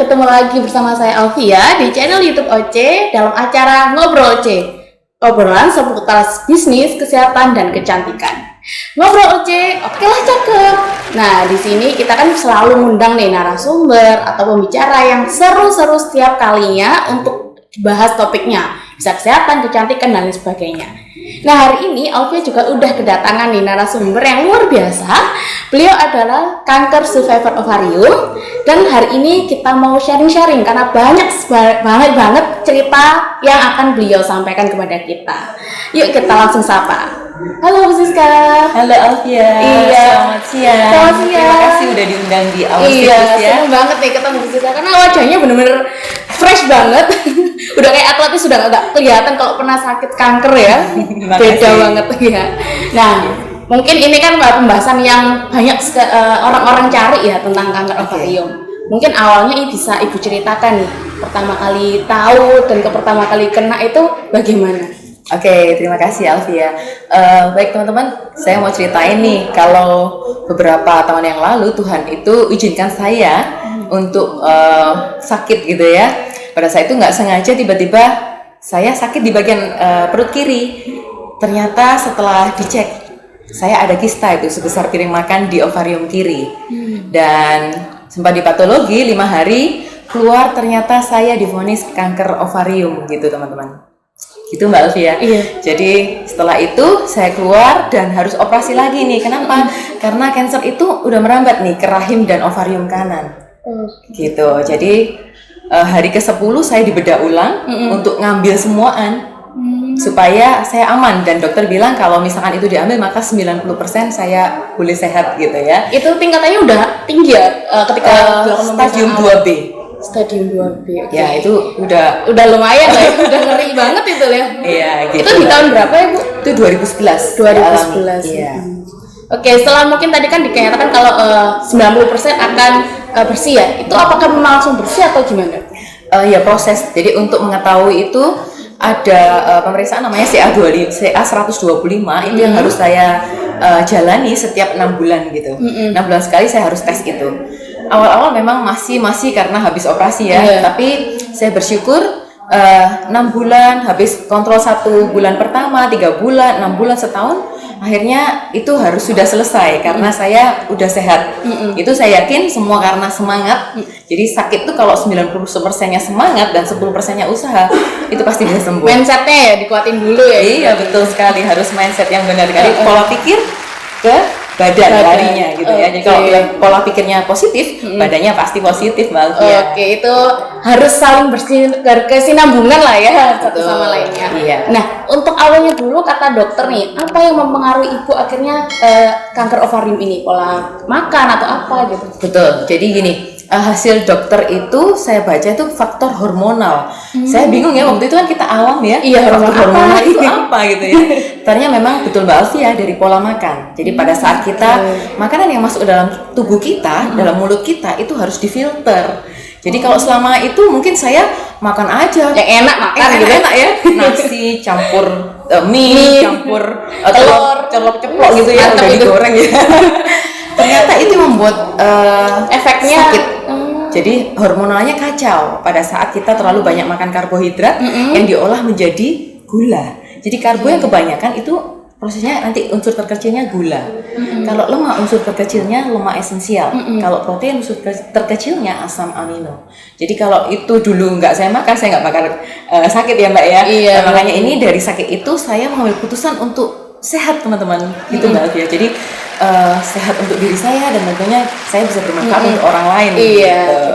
ketemu lagi bersama saya Alfia di channel YouTube OC dalam acara Ngobrol OC. Obrolan seputar bisnis, kesehatan, dan kecantikan. Ngobrol OC, oke lah cakep. Nah, di sini kita kan selalu ngundang nih narasumber atau pembicara yang seru-seru setiap kalinya untuk bahas topiknya. Bisa kesehatan, kecantikan, dan lain sebagainya. Nah, hari ini Alfia juga udah kedatangan nih narasumber yang luar biasa. Beliau adalah kanker survivor ovarium, dan hari ini kita mau sharing-sharing karena banyak banget cerita yang akan beliau sampaikan kepada kita. Yuk kita langsung sapa. Halo Bu Siska. Halo Alfia. Iya. Selamat siang. Selamat siang. Terima kasih udah diundang di Our Iya, Situs ya. seneng banget nih ketemu Bu Siska karena wajahnya bener-bener fresh banget. Udah kayak atletis, sudah nggak kelihatan kalau pernah sakit kanker ya. Beda banget ya. Nah, mungkin ini kan pembahasan yang banyak orang-orang cari ya tentang kanker ovarium. Mungkin awalnya bisa Ibu ceritakan nih, pertama kali tahu dan pertama kali kena itu bagaimana? Oke, terima kasih Alfia. Baik teman-teman, saya mau ceritain nih kalau beberapa tahun yang lalu Tuhan itu izinkan saya untuk sakit gitu ya. Pada saat itu nggak sengaja tiba-tiba saya sakit di bagian perut kiri. Ternyata setelah dicek saya ada kista itu sebesar piring makan di ovarium kiri. Dan sempat dipatologi 5 hari, keluar ternyata saya divonis kanker ovarium gitu teman-teman. Gitu Mbak Alfia. Iya. Jadi setelah itu saya keluar dan harus operasi lagi nih. Kenapa? Karena kanker itu udah merambat nih ke rahim dan ovarium kanan. Gitu. Jadi hari ke-10 saya dibedah ulang untuk ngambil semuaan supaya saya aman, dan dokter bilang kalau misalkan itu diambil maka 90% saya boleh sehat gitu ya. Itu tingkatannya udah tinggi ya ketika stadium 2B. Stadium 2B. Okay. Ya, itu udah lumayan lah, udah ngeri banget itu ya. Iya, gitu. Itu di tahun berapa ya, Bu? Itu 2011. 2011. Iya. Oke, setelah mungkin tadi kan dikatakan kalau 90% akan bersih ya. Itu apakah memang langsung bersih atau gimana? Ya, proses. Jadi untuk mengetahui itu ada pemeriksaan namanya CA125 itu yang harus saya jalani setiap 6 bulan gitu. 6 bulan sekali saya harus tes itu. Awal-awal memang masih karena habis operasi ya, tapi saya bersyukur 6 bulan habis kontrol 1 bulan pertama, 3 bulan, 6 bulan, setahun, akhirnya itu harus sudah selesai karena saya udah sehat. Itu saya yakin semua karena semangat. Jadi sakit tuh kalau 90%-nya semangat dan 10%-nya usaha, itu pasti bisa sembuh. Mindsetnya ya dikuatin dulu ya. Iya, betul sekali, harus mindset yang benar kali. Pola pikir ke badan larinya gitu ya. Jadi kalau pola pikirnya positif, badannya pasti positif Mbak Alfia. Oke, itu harus saling berkesinambungan lah ya satu sama lainnya. Iya. Nah, untuk awalnya dulu kata dokter nih, apa yang mempengaruhi Ibu akhirnya kanker ovarium ini? Pola makan atau apa gitu? Betul. Jadi gini, hasil dokter itu saya baca itu faktor hormonal. Saya bingung ya, waktu itu kan kita awam ya. Iya, hormonal itu apa gitu ya. Ternyata memang betul Mbak Alfia dari pola makan. Jadi pada saat kita makanan yang masuk ke dalam tubuh kita, dalam mulut kita itu harus difilter. Jadi kalau selama itu mungkin saya makan aja yang enak makan gitu. Enak ya. Nasi campur mie, campur telur ceplok gitu ya, udah digoreng ya. Ternyata itu membuat efeknya sakit. Jadi hormonalnya kacau pada saat kita terlalu banyak makan karbohidrat yang diolah menjadi gula. Jadi karbo yang kebanyakan itu prosesnya nanti unsur terkecilnya gula. Kalau lemak unsur terkecilnya lemak esensial. Kalau protein unsur terkecilnya asam amino. Jadi kalau itu dulu nggak saya makan, saya nggak bakal sakit ya Mbak ya. Iya, nah, makanya ini dari sakit itu saya mengambil keputusan untuk sehat teman-teman gitu Mbak Alfia. Jadi sehat untuk diri saya dan tentunya saya bisa bermanfaat untuk orang lain. Iya. Gitu.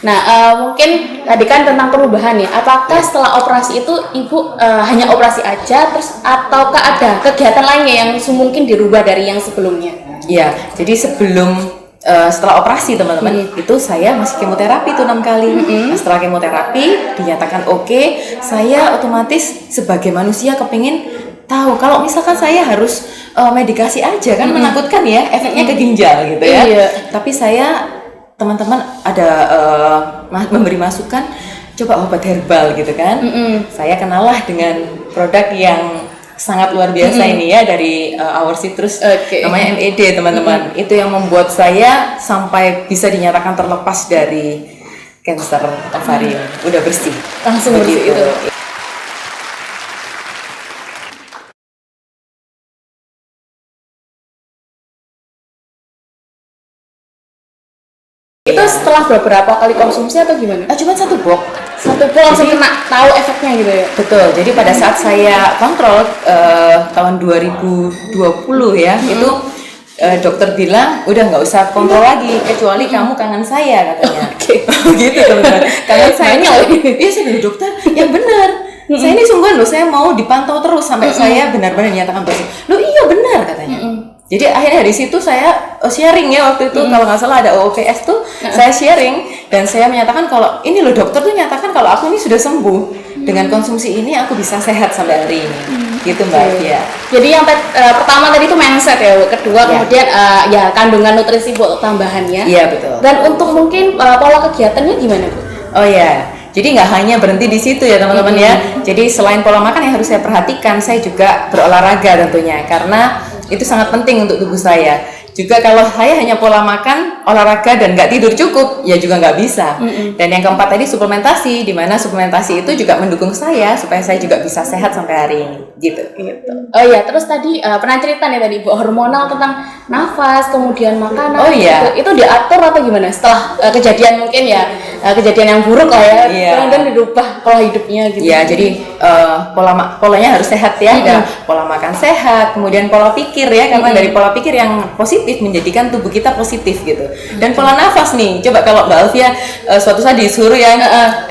Nah, mungkin tadi kan tentang perubahan ya. Apakah setelah operasi itu Ibu hanya operasi aja, terus ataukah ada kegiatan lainnya yang mungkin dirubah dari yang sebelumnya? Iya. Jadi sebelum setelah operasi teman-teman itu saya masih kemoterapi tuh 6 kali. Nah, setelah kemoterapi dinyatakan oke, saya otomatis sebagai manusia kepingin tahu kalau misalkan saya harus medikasi aja kan menakutkan ya, efeknya ke ginjal gitu ya. Iya. Tapi saya teman-teman ada memberi masukan coba obat herbal gitu kan. Saya kenalah dengan produk yang sangat luar biasa ini ya dari Our Citrus, namanya MED teman-teman. Itu yang membuat saya sampai bisa dinyatakan terlepas dari cancer ovarium, udah bersih. Langsung bersih Begitu. itu. Itu setelah beberapa kali konsumsi atau gimana? Cuma 1 box. Satu pun langsung kena tahu efeknya gitu ya? Betul, jadi pada saat saya kontrol tahun 2020 ya, itu dokter bilang udah nggak usah kontrol lagi, kecuali kamu kangen saya katanya. Oke. Gitu teman-teman. Kangen saya. Iya saya bilang dokter, yang benar. Saya ini sungguhan loh, saya mau dipantau terus sampai saya benar-benar dinyatakan bersih. Loh iya benar katanya. Jadi akhirnya dari situ saya sharing ya waktu itu kalau nggak salah ada OOPS tuh saya sharing dan saya menyatakan kalau ini loh dokter tuh nyatakan kalau aku ini sudah sembuh dengan konsumsi ini aku bisa sehat sampai hari ini gitu Mbak ya. Jadi yang pertama tadi itu mindset ya Bu, kedua kemudian ya kandungan nutrisi buat tambahannya. Iya betul. Dan untuk mungkin pola kegiatannya gimana Bu? Oh ya. Jadi nggak hanya berhenti di situ ya teman-teman ya. Jadi selain pola makan yang harus saya perhatikan, saya juga berolahraga tentunya karena itu sangat penting untuk tubuh saya. Juga kalau saya hanya pola makan, olahraga dan nggak tidur cukup, ya juga nggak bisa. Dan yang keempat tadi suplementasi, di mana suplementasi itu juga mendukung saya supaya saya juga bisa sehat sampai hari ini, gitu. Oh iya, terus tadi pernah cerita nih tadi Bu hormonal tentang nafas, kemudian makanan. Oh iya. Itu diatur atau gimana? Setelah kejadian mungkin ya kejadian yang buruk lah ya, kemudian dirubah pola hidupnya gitu. Ya, jadi polanya harus sehat ya, ada pola makan sehat, kemudian pola pikir ya, karena dari pola pikir yang positif menjadikan tubuh kita positif gitu. Dan pola nafas nih, coba kalau Mbak Alfia suatu saat disuruh ya,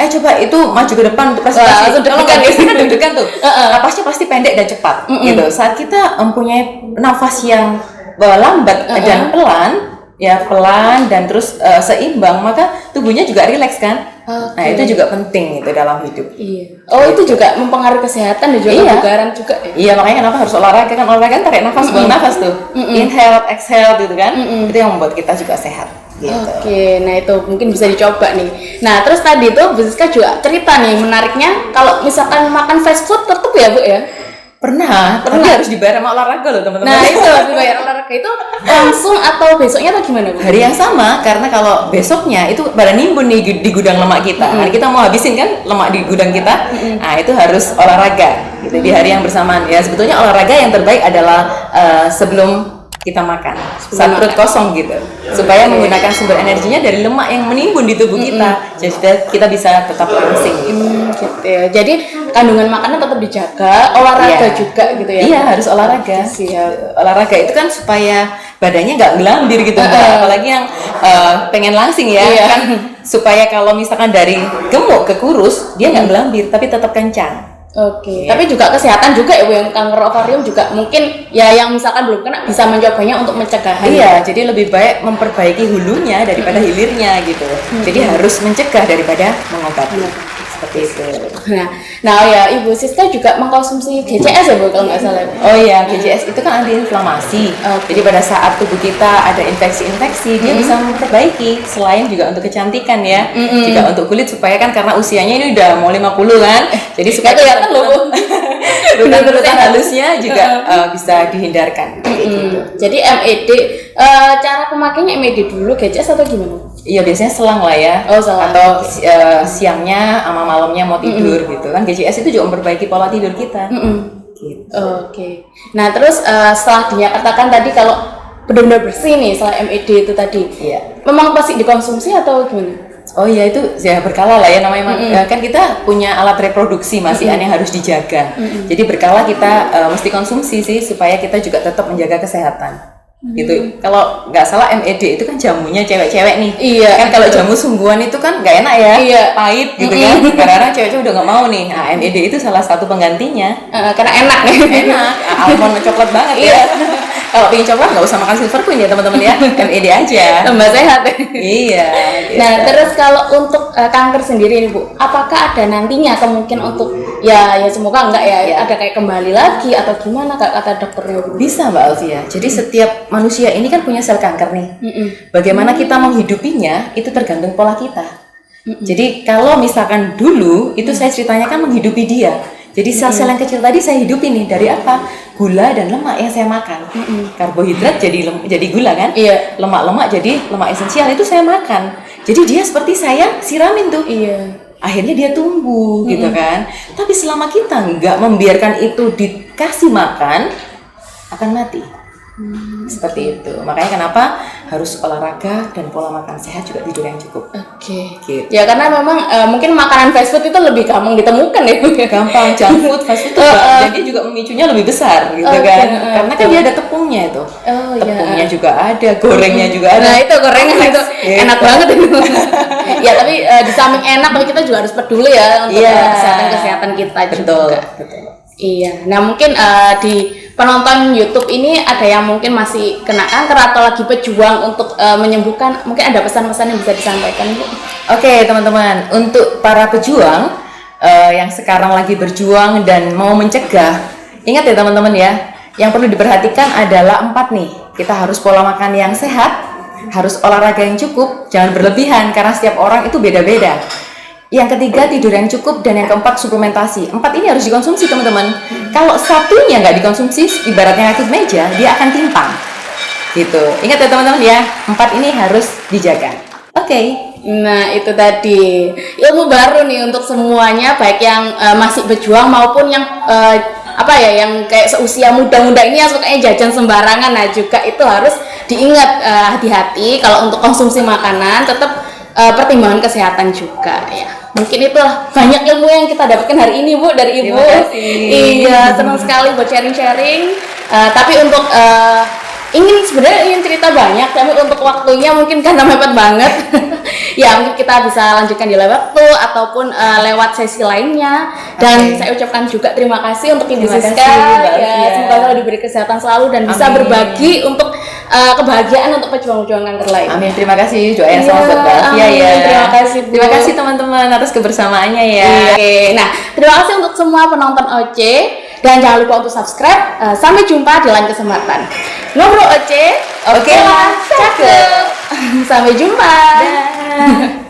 coba itu maju ke depan untuk presentasi, kalau nggak bisa kan deg-degan tuh, napasnya pasti pendek dan cepat gitu. Saat kita mempunyai nafas yang lambat dan pelan, ya pelan dan terus seimbang, maka tubuhnya juga rileks kan. Nah itu juga penting itu dalam hidup. Iya. Oh itu juga mempengaruhi kesehatan dan juga kebugaran juga. Iya makanya kenapa harus olahraga kan, olahraga kan tarik nafas, buang nafas tuh, inhale, exhale gitu kan, itu yang membuat kita juga sehat. Gitu. Oke, nah itu mungkin bisa dicoba nih. Nah terus tadi tuh Bu Siska juga cerita nih menariknya kalau misalkan makan fast food tetap ya Bu ya? Pernah. Tapi harus dibayar sama olahraga loh teman-teman. Nah itu dibayar olahraga itu langsung atau besoknya atau gimana Bu? Hari yang sama, karena kalau besoknya itu pada nimbun nih di gudang lemak kita. Nah, kita mau habisin kan lemak di gudang kita. Nah itu harus olahraga gitu di hari yang bersamaan. Ya sebetulnya olahraga yang terbaik adalah sebelum kita makan saat perut kosong gitu, supaya menggunakan sumber energinya dari lemak yang menimbun di tubuh kita, jadi kita bisa tetap langsing gitu. Gitu ya. Jadi kandungan makanan tetap dijaga, olahraga juga gitu ya. Iya harus olahraga. Siap. Olahraga itu kan supaya badannya nggak gelambir gitu, apalagi yang pengen langsing ya kan, supaya kalau misalkan dari gemuk ke kurus dia nggak gelambir tapi tetap kencang. Oke. Tapi juga kesehatan juga ya Bu, yang kanker ovarium juga mungkin ya yang misalkan belum kena bisa mencobanya untuk mencegah. Iya, jadi lebih baik memperbaiki hulunya daripada hilirnya gitu. Jadi harus mencegah daripada mengobati. Seperti itu. Nah ya Ibu Siska juga mengkonsumsi GCS ya Bu kalau nggak salah. Oh iya, GCS itu kan antiinflamasi. Jadi pada saat tubuh kita ada infeksi-infeksi, dia bisa memperbaiki. Selain juga untuk kecantikan ya, juga untuk kulit supaya kan karena usianya ini udah mau 50 kan, jadi supaya kelihatan loh Bu. Rutan-rutan halusnya juga bisa dihindarkan. Gitu. Jadi MED, cara pemakainya MED dulu, GCS atau gimana? Iya biasanya selang lah ya, selang. Atau siangnya sama malamnya mau tidur gitu kan. GCS itu juga memperbaiki pola tidur kita. Gitu. Oke. Nah terus setelah dinyatakan tadi kalau benar-benar bersih nih setelah MED itu tadi, memang pasti dikonsumsi atau gimana? Oh iya itu ya berkala lah ya namanya, kan kita punya alat reproduksi masihan yang harus dijaga. Jadi berkala kita mesti konsumsi sih supaya kita juga tetap menjaga kesehatan. Gitu. Kalau nggak salah MED itu kan jamunya cewek-cewek nih. Iya. Kan kalau jamu sungguhan itu kan nggak enak ya. Iya. Pahit gitu kan. Karena cewek-cewek udah nggak mau nih. Nah, MED itu salah satu penggantinya. Karena enak nih. Enak. Almond coklat banget ya. Kalau pengen coklat nggak usah makan Silver Queen ya teman-teman ya. MED aja. Tambah sehat. Iya. Gitu. Nah, terus kalau untuk kanker sendiri nih Bu, apakah ada nantinya kemungkinan untuk ya semoga enggak ya, ada kayak kembali lagi atau gimana kata dokternya Bu? Bisa Mbak Alfia. Jadi setiap manusia ini kan punya sel kanker nih. Bagaimana kita menghidupinya itu tergantung pola kita. Jadi kalau misalkan dulu itu saya ceritanya kan menghidupi dia. Jadi sel-sel yang kecil tadi saya hidupi nih dari apa? Gula dan lemak yang saya makan. Karbohidrat jadi gula kan? Lemak-lemak jadi lemak esensial itu saya makan. Jadi dia seperti saya siramin tuh. Iya. Akhirnya dia tumbuh gitu kan. Tapi selama kita nggak membiarkan itu dikasih makan, akan mati. Seperti itu. Makanya kenapa harus olahraga dan pola makan sehat, juga tidur yang cukup. Oke. Gitu. Ya karena memang mungkin makanan fast food itu lebih gampang ditemukan ya. Gampang, junk food, fast food tuh dan dia juga memicunya lebih besar gitu kan. Karena kan dia ada tepungnya itu. Tepungnya juga ada, gorengnya juga ada. Nah itu gorengan itu Gitu. enak banget itu. Ya tapi di samping enak, tapi kita juga harus peduli ya untuk kesehatan kita juga. Betul. Iya. Nah mungkin di penonton YouTube ini ada yang mungkin masih kena kanker atau lagi berjuang untuk menyembuhkan. Mungkin ada pesan-pesan yang bisa disampaikan, Bu? Oke, teman-teman, untuk para pejuang yang sekarang lagi berjuang dan mau mencegah, ingat ya teman-teman ya, yang perlu diperhatikan adalah 4 nih. Kita harus pola makan yang sehat, harus olahraga yang cukup, jangan berlebihan karena setiap orang itu beda-beda. Yang ketiga, tidur yang cukup, dan yang keempat, suplementasi. 4 ini harus dikonsumsi teman-teman. Kalau satunya nggak dikonsumsi, ibaratnya rakit meja, dia akan timpang. Gitu. Ingat ya teman-teman ya, 4 ini harus dijaga. Oke. Nah itu tadi ilmu baru nih untuk semuanya, baik yang masih berjuang maupun yang yang kayak seusia muda-muda ini yang sukanya jajan sembarangan. Nah juga itu harus diingat, hati-hati kalau untuk konsumsi makanan, tetap pertimbangan kesehatan juga ya. Mungkin itulah banyak ilmu yang kita dapatkan hari ini, Bu, dari Ibu. Terima kasih. Iya, senang sekali buat sharing-sharing. Tapi untuk ingin cerita banyak, tapi untuk waktunya mungkin karena mepet banget. Ya mungkin kita bisa lanjutkan di lain waktu ataupun lewat sesi lainnya. Dan saya ucapkan juga terima kasih untuk Ibu Siska. Ya, semoga selalu diberi kesehatan selalu dan bisa berbagi untuk kebahagiaan untuk pejuang-pejuang kanker lain. Amin. Terima kasih, doa yang sama buat Mbak Alfia ya. Terima kasih, Bu. Terima kasih teman-teman atas kebersamaannya ya. Oke, nah terima kasih untuk semua penonton OC, dan jangan lupa untuk subscribe. Sampai jumpa di lain kesempatan. Ngobrol OC, oke lah, cakep. Sampai jumpa. Dah.